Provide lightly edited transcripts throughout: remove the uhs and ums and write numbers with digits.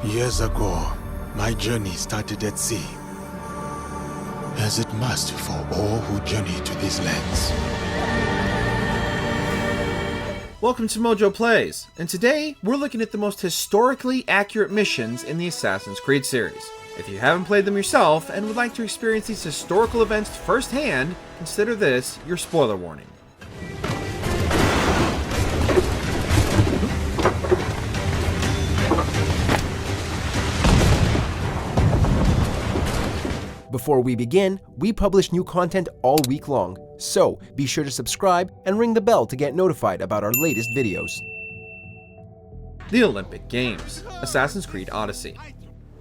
Years ago, my journey started at sea, as it must for all who journey to these lands. Welcome to Mojo Plays, and today we're looking at the most historically accurate missions in the Assassin's Creed series. If you haven't played them yourself and would like to experience these historical events firsthand, consider this your spoiler warning. Before we begin, we publish new content all week long, so be sure to subscribe and ring the bell to get notified about our latest videos. The Olympic Games, Assassin's Creed Odyssey.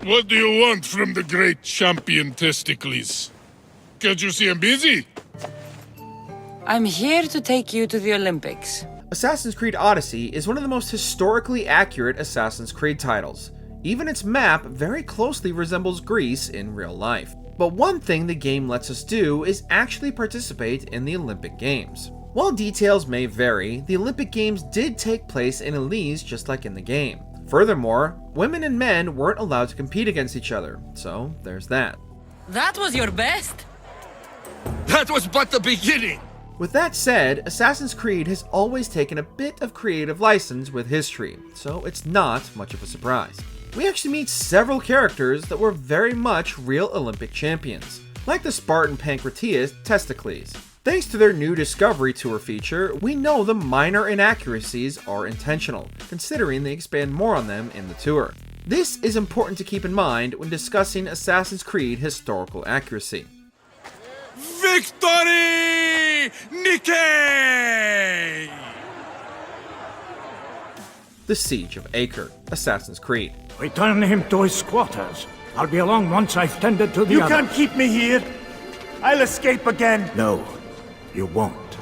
What do you want from the great champion Testicles? Can't you see I'm busy? I'm here to take you to the Olympics. Assassin's Creed Odyssey is one of the most historically accurate Assassin's Creed titles. Even its map very closely resembles Greece in real life. But one thing the game lets us do is actually participate in the Olympic Games. While details may vary, the Olympic Games did take place in Elise just like in the game. Furthermore, women and men weren't allowed to compete against each other, so there's that. That was your best? That was but the beginning! With that said, Assassin's Creed has always taken a bit of creative license with history, so it's not much of a surprise. We actually meet several characters that were very much real Olympic champions, like the Spartan pancratiast Testicles. Thanks to their new Discovery Tour feature, we know the minor inaccuracies are intentional, considering they expand more on them in the tour. This is important to keep in mind when discussing Assassin's Creed historical accuracy. Victory! Nikkei! The Siege of Acre, Assassin's Creed. Return him to his quarters. I'll be along once I've tended to the You other. can't keep me here! I'll escape again! No, you won't.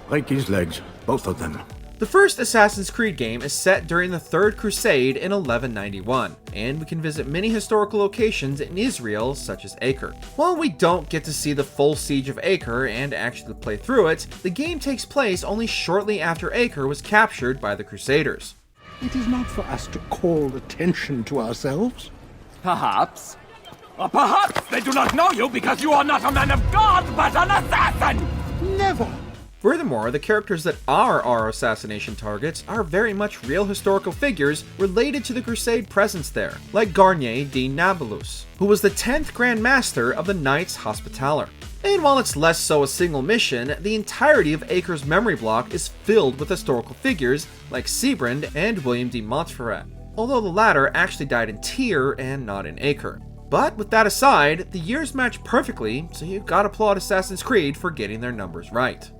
Break his legs, both of them. The first Assassin's Creed game is set during the Third Crusade in 1191, and we can visit many historical locations in Israel, such as Acre. While we don't get to see the full Siege of Acre and actually play through it, the game takes place only shortly after Acre was captured by the Crusaders. It is not for us to call attention to ourselves. Perhaps. Or perhaps they do not know you because you are not a man of God, but an assassin! Never! Furthermore, the characters that are our assassination targets are very much real historical figures related to the Crusade presence there, like Garnier de Nablus, who was the 10th Grand Master of the Knights Hospitaller. And while it's less so a single mission, the entirety of Acre's memory block is filled with historical figures like Sibrand and William de Montferrat, although the latter actually died in Tyre and not in Acre. But with that aside, the years match perfectly, so you gotta applaud Assassin's Creed for getting their numbers right.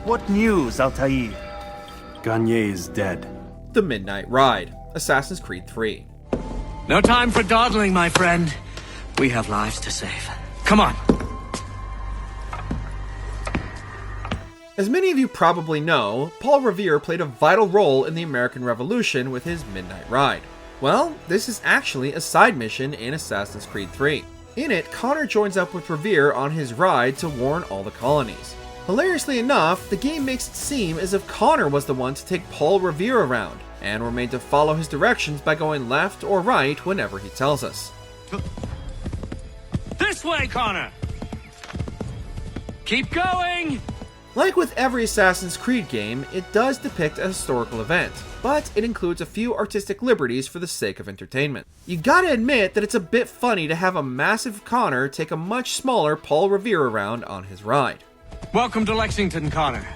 What news, Altair? Garnier is dead. The Midnight Ride, Assassin's Creed 3. No time for dawdling, my friend. We have lives to save. Come on. As many of you probably know, Paul Revere played a vital role in the American Revolution with his Midnight Ride. Well, this is actually a side mission in Assassin's Creed 3. In it, Connor joins up with Revere on his ride to warn all the colonies. Hilariously enough, the game makes it seem as if Connor was the one to take Paul Revere around, and we're made to follow his directions by going left or right whenever he tells us. This way, Connor! Keep going! Like with every Assassin's Creed game, it does depict a historical event, but it includes a few artistic liberties for the sake of entertainment. You gotta admit that it's a bit funny to have a massive Connor take a much smaller Paul Revere around on his ride. Welcome to Lexington, Connor.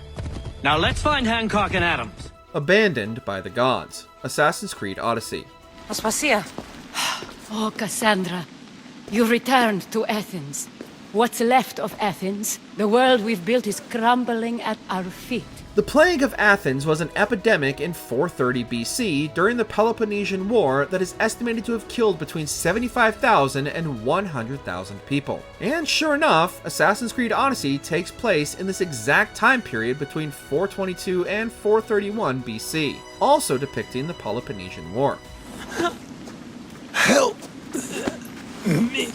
Now let's find Hancock and Adams. Abandoned by the Gods, Assassin's Creed Odyssey. Aspasia. Oh, Cassandra, you returned to Athens. What's left of Athens? The world we've built is crumbling at our feet. The Plague of Athens was an epidemic in 430 BC during the Peloponnesian War that is estimated to have killed between 75,000 and 100,000 people. And sure enough, Assassin's Creed Odyssey takes place in this exact time period between 422 and 431 BC, also depicting the Peloponnesian War. Help me!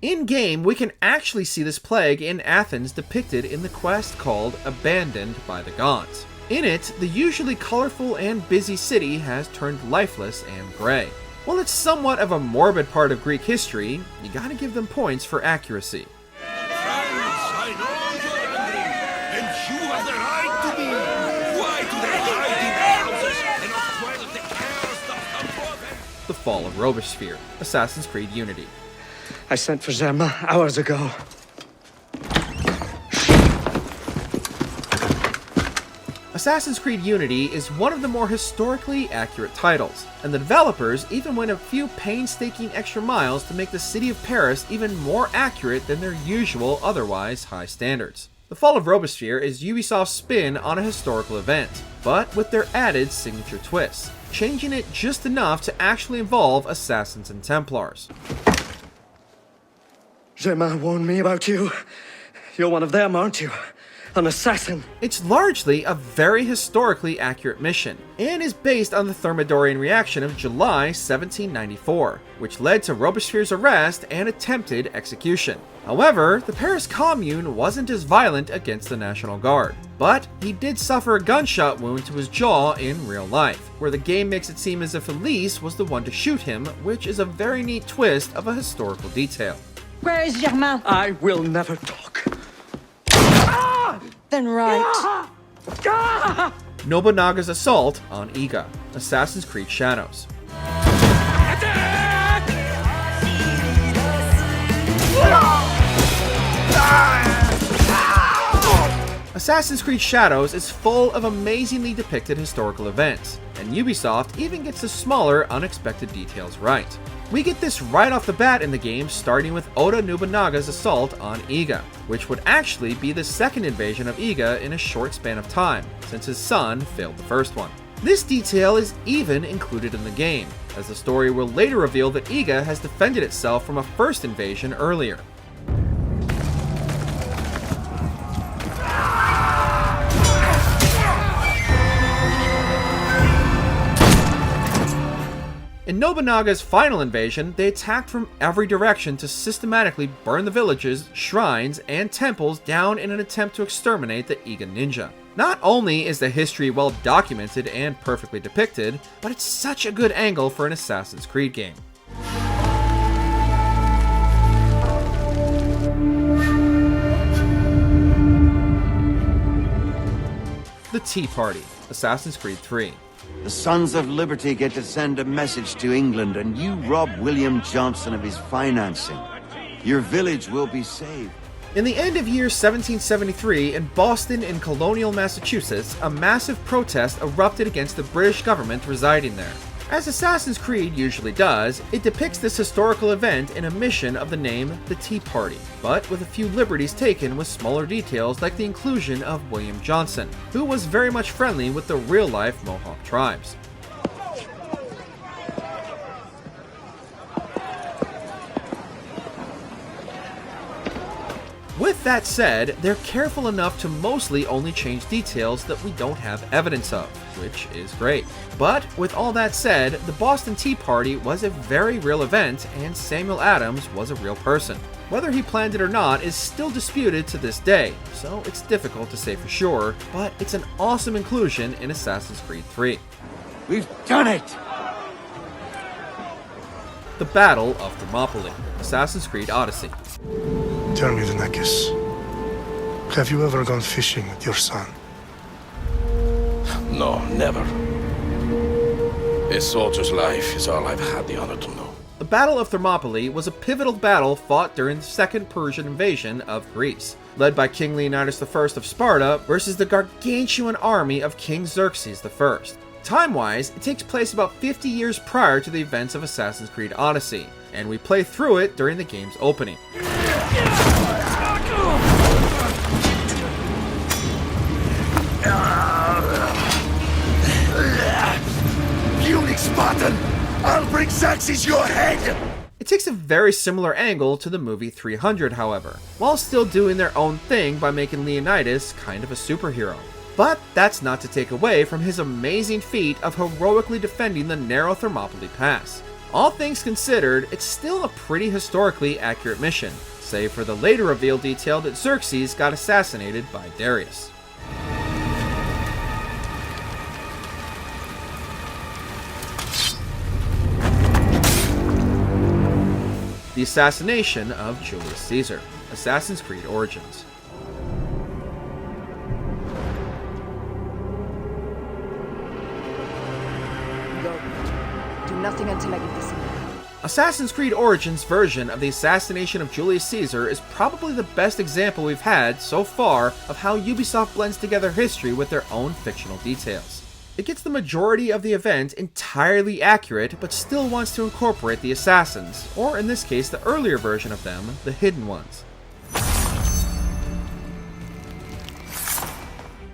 In-game, we can actually see this plague in Athens depicted in the quest called Abandoned by the Gods. In it, the usually colorful and busy city has turned lifeless and gray. While it's somewhat of a morbid part of Greek history, you gotta give them points for accuracy. I know you're angry, and you have the right to be. Why do they hide in their houses and not quell the chaos that come for them? The Fall of Robespierre, Assassin's Creed Unity. I sent for Zerma hours ago. Assassin's Creed Unity is one of the more historically accurate titles, and the developers even went a few painstaking extra miles to make the city of Paris even more accurate than their usual otherwise high standards. The Fall of Robespierre is Ubisoft's spin on a historical event, but with their added signature twists, changing it just enough to actually involve assassins and Templars. Zerma warned me about you. You're one of them, aren't you? An assassin. It's largely a very historically accurate mission, and is based on the Thermopylae reaction of July 1794, which led to Robespierre's arrest and attempted execution. However, the Paris Commune wasn't as violent against the National Guard, but he did suffer a gunshot wound to his jaw in real life, where the game makes it seem as if Elise was the one to shoot him, which is a very neat twist of a historical detail. Where is Germain? I will never talk. Then right. Nobunaga's assault on Iga, Assassin's Creed Shadows. Assassin's Creed Shadows is full of amazingly depicted historical events, and Ubisoft even gets the smaller, unexpected details right. We get this right off the bat in the game, starting with Oda Nobunaga's assault on Iga, which would actually be the second invasion of Iga in a short span of time, since his son failed the first one. This detail is even included in the game, as the story will later reveal that Iga has defended itself from a first invasion earlier. In Nobunaga's final invasion, they attacked from every direction to systematically burn the villages, shrines, and temples down in an attempt to exterminate the Iga ninja. Not only is the history well documented and perfectly depicted, but it's such a good angle for an Assassin's Creed game. The Tea Party, Assassin's Creed 3. The Sons of Liberty get to send a message to England, and you rob William Johnson of his financing. Your village will be saved. In the end of year 1773, in Boston in colonial Massachusetts, a massive protest erupted against the British government residing there. As Assassin's Creed usually does, it depicts this historical event in a mission of the name The Tea Party, but with a few liberties taken with smaller details like the inclusion of William Johnson, who was very much friendly with the real-life Mohawk tribes. With that said, they're careful enough to mostly only change details that we don't have evidence of, which is great. But with all that said, the Boston Tea Party was a very real event, and Samuel Adams was a real person. Whether he planned it or not is still disputed to this day, so it's difficult to say for sure, but it's an awesome inclusion in Assassin's Creed 3. We've done it! The Battle of Thermopylae, Assassin's Creed Odyssey. Tell me, Denekis, have you ever gone fishing with your son? No, never. A soldier's life is all I've had the honor to know. The Battle of Thermopylae was a pivotal battle fought during the Second Persian invasion of Greece, led by King Leonidas I of Sparta versus the gargantuan army of King Xerxes I. Time-wise, it takes place about 50 years prior to the events of Assassin's Creed Odyssey, and we play through it during the game's opening. Puny Spartan! I'll bring Xerxes your head! It takes a very similar angle to the movie 300, however, while still doing their own thing by making Leonidas kind of a superhero. But that's not to take away from his amazing feat of heroically defending the narrow Thermopylae Pass. All things considered, it's still a pretty historically accurate mission, save for the later revealed detail that Xerxes got assassinated by Darius. The Assassination of Julius Caesar, Assassin's Creed Origins. Do nothing until I get this in. Assassin's Creed Origins' version of the Assassination of Julius Caesar is probably the best example we've had so far of how Ubisoft blends together history with their own fictional details. It gets the majority of the event entirely accurate, but still wants to incorporate the assassins, or in this case the earlier version of them, the hidden ones.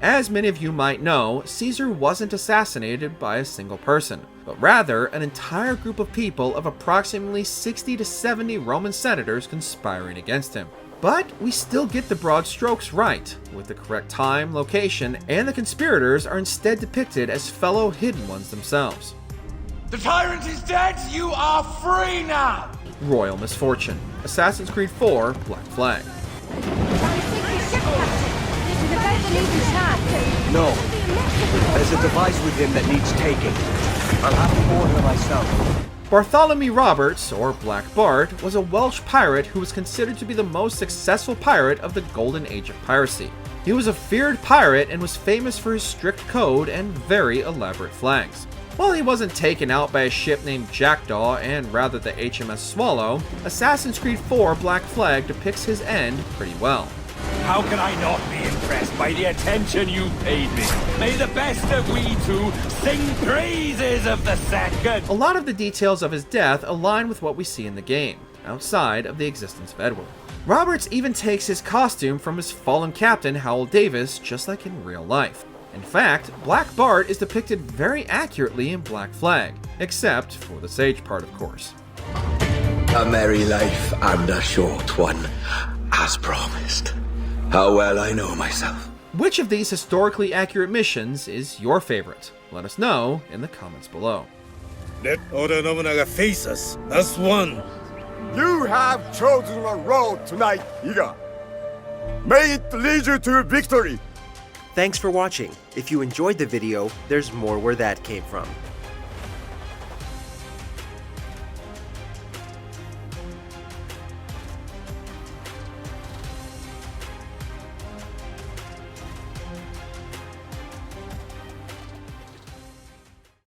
As many of you might know, Caesar wasn't assassinated by a single person, but rather an entire group of people of approximately 60 to 70 Roman senators conspiring against him. But we still get the broad strokes right, with the correct time, location, and the conspirators are instead depicted as fellow hidden ones themselves. The tyrant is dead! You are free now! Royal misfortune. Assassin's Creed 4 Black Flag. No. There's a device with him that needs taking. I'll have to board her myself. Bartholomew Roberts, or Black Bart, was a Welsh pirate who was considered to be the most successful pirate of the golden age of piracy. He was a feared pirate and was famous for his strict code and very elaborate flags. While he wasn't taken out by a ship named Jackdaw and rather the HMS Swallow, Assassin's Creed 4 Black Flag depicts his end pretty well. How can I not be impressed by the attention you paid me? May the best of we two sing praises of the second! A lot of the details of his death align with what we see in the game, outside of the existence of Edward. Roberts even takes his costume from his fallen captain Howell Davis, just like in real life. In fact, Black Bart is depicted very accurately in Black Flag, except for the sage part, of course. A merry life and a short one, as promised. How well I know myself. Which of these historically accurate missions is your favorite? Let us know in the comments below. Let Oda Nobunaga face us as one. You have chosen a road tonight, Iga. May it lead you to victory. Thanks for watching. If you enjoyed the video, there's more where that came from.